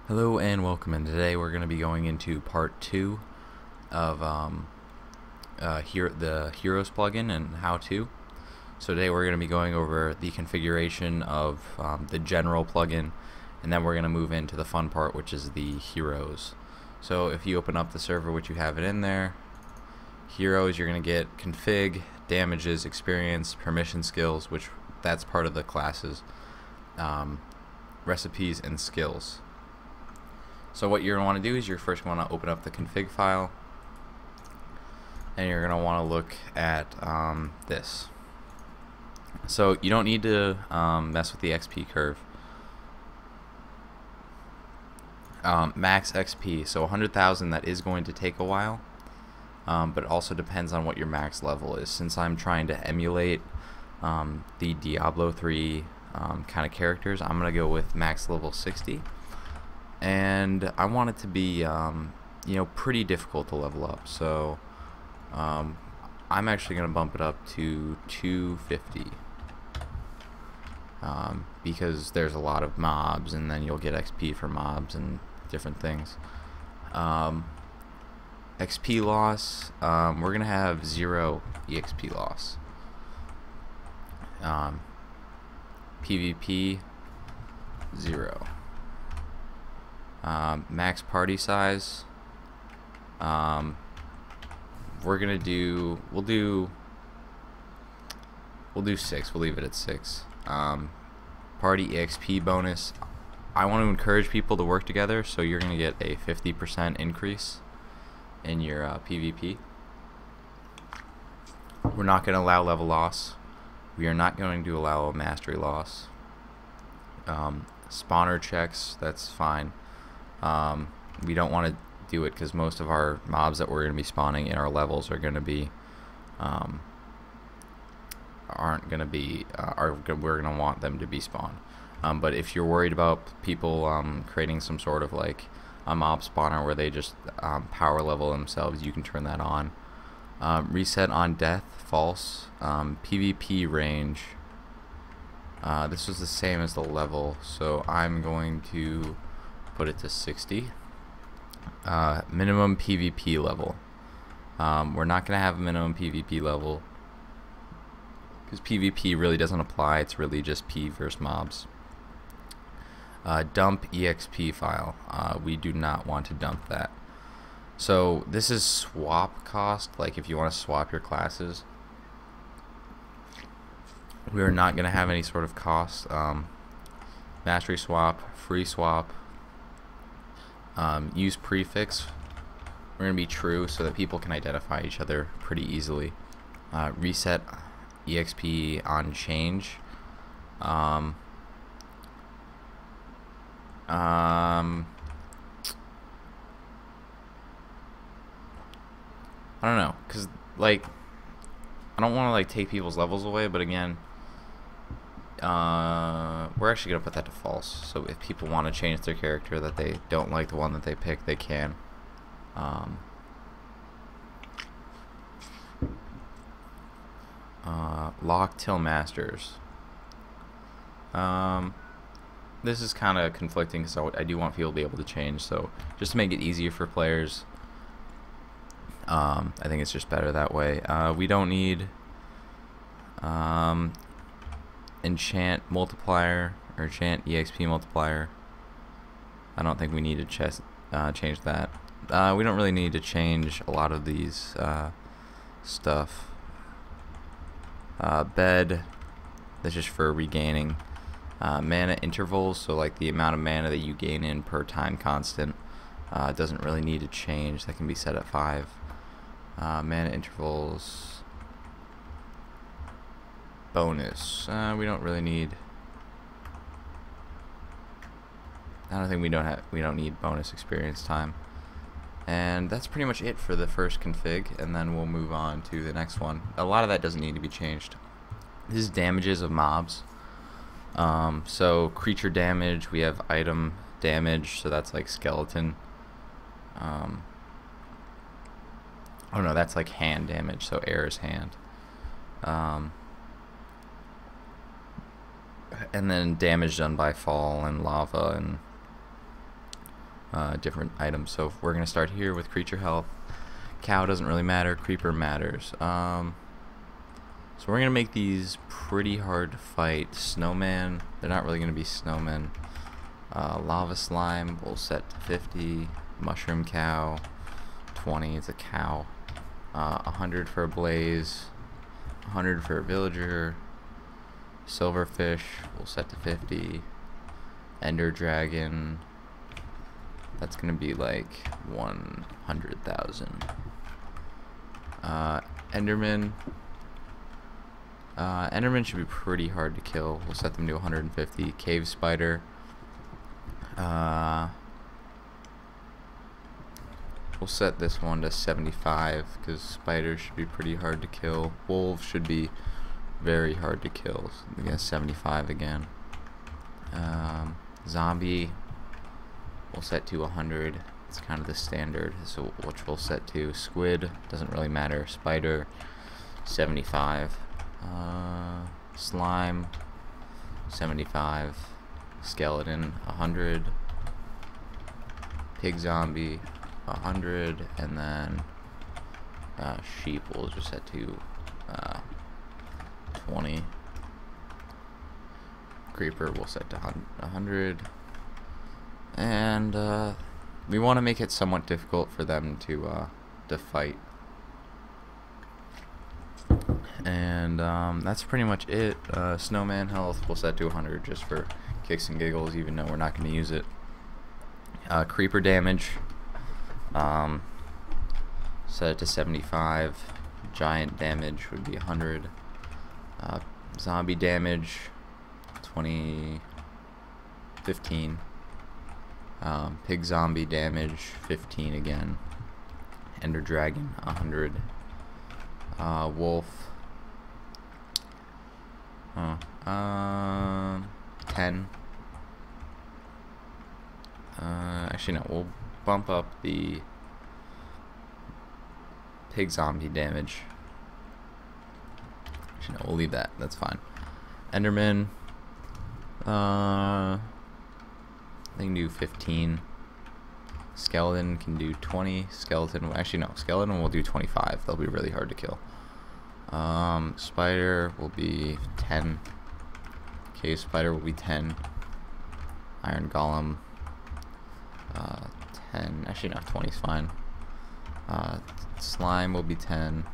Hello and welcome, and today we're going to be going into part 2 of the Heroes plugin and how to. So today we're going to be going over the configuration of the general plugin, and then we're going to move into the fun part, which is the Heroes. So if you open up the server, which you have it in there, Heroes, you're going to get config, damages, experience, permission skills, which that's part of the classes, recipes, and skills. So what you're going to want to do is you're first going to open up the config file, and you're going to want to look at this. So you don't need to mess with the XP curve. Max XP, so 100,000, that is going to take a while, but it also depends on what your max level is. Since I'm trying to emulate the Diablo 3 kind of characters, I'm going to go with max level 60. And I want it to be pretty difficult to level up, so I'm actually going to bump it up to 250 because there's a lot of mobs, and then you'll get XP for mobs and different things. XP loss, we're going to have 0 EXP loss. PvP, 0. Max party size, we'll do 6. We'll leave it at 6. Party EXP bonus, I want to encourage people to work together, so you're going to get a 50% increase in your PvP. We're not going to allow level loss. We are not going to allow a mastery loss. Spawner checks, that's fine. We don't want to do it because most of our mobs that we're going to be spawning in our levels are going to be we're going to want them to be spawned. But if you're worried about people creating some sort of like a mob spawner where they just power level themselves, you can turn that on. Reset on death, false. PvP range, this was the same as the level, so I'm going to put it to 60. Minimum PvP level. We're not going to have a minimum PvP level because PvP really doesn't apply. It's really just P versus mobs. Dump EXP file. We do not want to dump that. So this is swap cost, like if you want to swap your classes. We are not going to have any sort of cost. Mastery swap, free swap. Use prefix. We're going to be true so that people can identify each other pretty easily. Reset EXP on change. I don't know, because like I don't want to like take people's levels away, but again, we're actually going to put that to false, so if people want to change their character that they don't like the one that they pick, they can. Lock till masters. This is kind of conflicting because I do want people to be able to change, so just to make it easier for players, I think it's just better that way. We don't need enchant multiplier or enchant EXP multiplier. I don't think we need to change that. We don't really need to change a lot of these stuff. Bed, that's just for regaining. Mana intervals, so like the amount of mana that you gain in per time constant, doesn't really need to change. That can be set at 5. Mana intervals bonus, we don't really need. I don't think we don't need bonus experience time. And that's pretty much it for the first config, and then we'll move on to the next one. A lot of that doesn't need to be changed. This is damages of mobs. So creature damage, we have item damage, so that's like skeleton. Oh no, that's like hand damage, so air is hand. And then damage done by fall and lava and different items. So we're gonna start here with creature health. Cow doesn't really matter. Creeper matters. So we're gonna make these pretty hard to fight. Snowman, they're not really gonna be snowmen. Lava slime we'll set to 50. Mushroom cow, 20. It's a cow. 100 for a blaze. 100 for a villager. Silverfish we'll set to 50. Ender dragon, that's gonna be like 100,000. Enderman. Enderman should be pretty hard to kill. We'll set them to 150. Cave spider. We'll set this one to 75 because spiders should be pretty hard to kill. Wolves should be very hard to kill. So we got 75 again. Zombie we'll set to 100. It's kind of the standard, so which we'll set to. Squid doesn't really matter. Spider 75. Slime 75. Skeleton 100. Pig zombie 100, and then sheep we'll just set to 20. Creeper we'll set to 100, and we want to make it somewhat difficult for them to fight. And that's pretty much it. Snowman health we'll set to 100 just for kicks and giggles, even though we're not going to use it. Creeper damage set it to 75. Giant damage would be 100. Zombie damage 15. Pig zombie damage 15 again. Ender dragon 100. Wolf 10. Actually no, we'll bump up the pig zombie damage. Actually no, we'll leave that, that's fine. Enderman, they can do 15. Skeleton can do 20. Skeleton, actually no, skeleton will do 25. They'll be really hard to kill. Spider will be 10. Cave spider will be 10. Iron golem 10. Actually no, 20 is fine. Slime will be 10.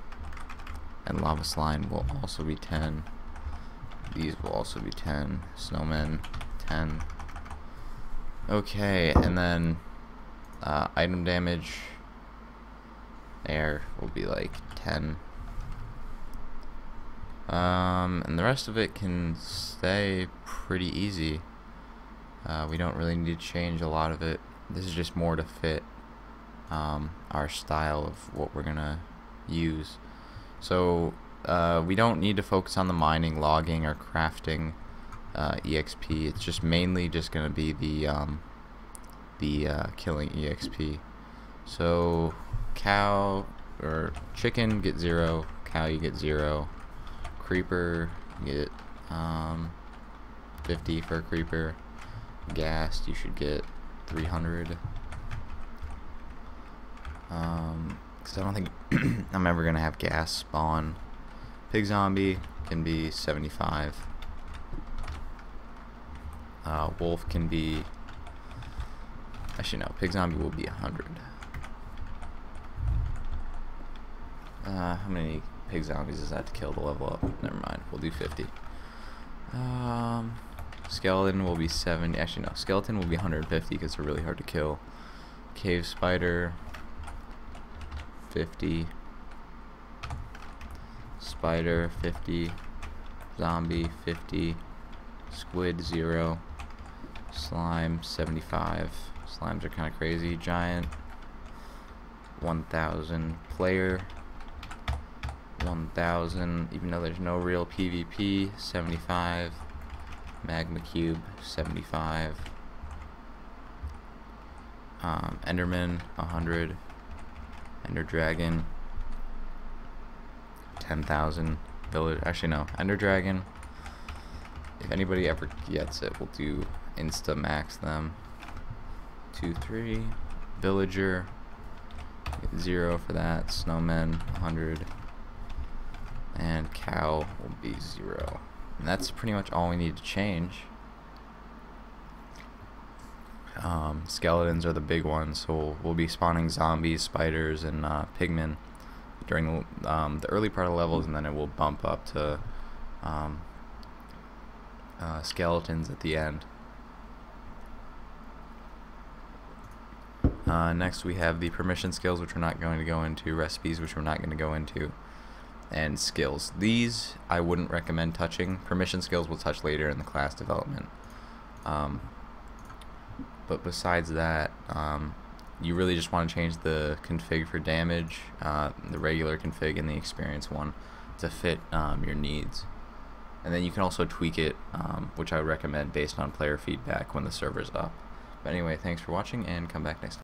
And lava slime will also be 10. These will also be 10. Snowmen 10. Okay, and then item damage air will be like 10. And the rest of it can stay pretty easy. We don't really need to change a lot of it. This is just more to fit our style of what we're gonna use. So we don't need to focus on the mining, logging, or crafting EXP. It's just mainly just gonna be the killing EXP. So cow or chicken get 0, cow you get 0, creeper you get 50 for a creeper, ghast you should get 300. Because I don't think I'm ever gonna have gas spawn. Pig zombie can be 75. Wolf can be, actually no, pig zombie will be 100. How many pig zombies is that to kill to level up? Never mind, we'll do 50. Skeleton will be 70. Actually no, skeleton will be 150 because they're really hard to kill. Cave spider 50. Spider 50. Zombie 50. Squid 0. Slime 75. Slimes are kind of crazy. Giant 1000. Player 1000, even though there's no real PvP. 75. Magma cube 75. Enderman 100. Ender dragon 10,000. Village, actually no, Ender dragon, if anybody ever gets it, we'll do insta max them. 2, 3. Villager, 0 for that. Snowmen, 100. And cow will be 0. And that's pretty much all we need to change. Skeletons are the big ones, so we'll be spawning zombies, spiders, and pigmen during the early part of levels, and then it will bump up to skeletons at the end. Next we have the permission skills, which we're not going to go into, recipes, which we're not going to go into, and skills. These I wouldn't recommend touching. Permission skills we'll touch later in the class development. But besides that, you really just want to change the config for damage, the regular config and the experience one, to fit your needs. And then you can also tweak it, which I would recommend based on player feedback when the server's up. But anyway, thanks for watching, and come back next time.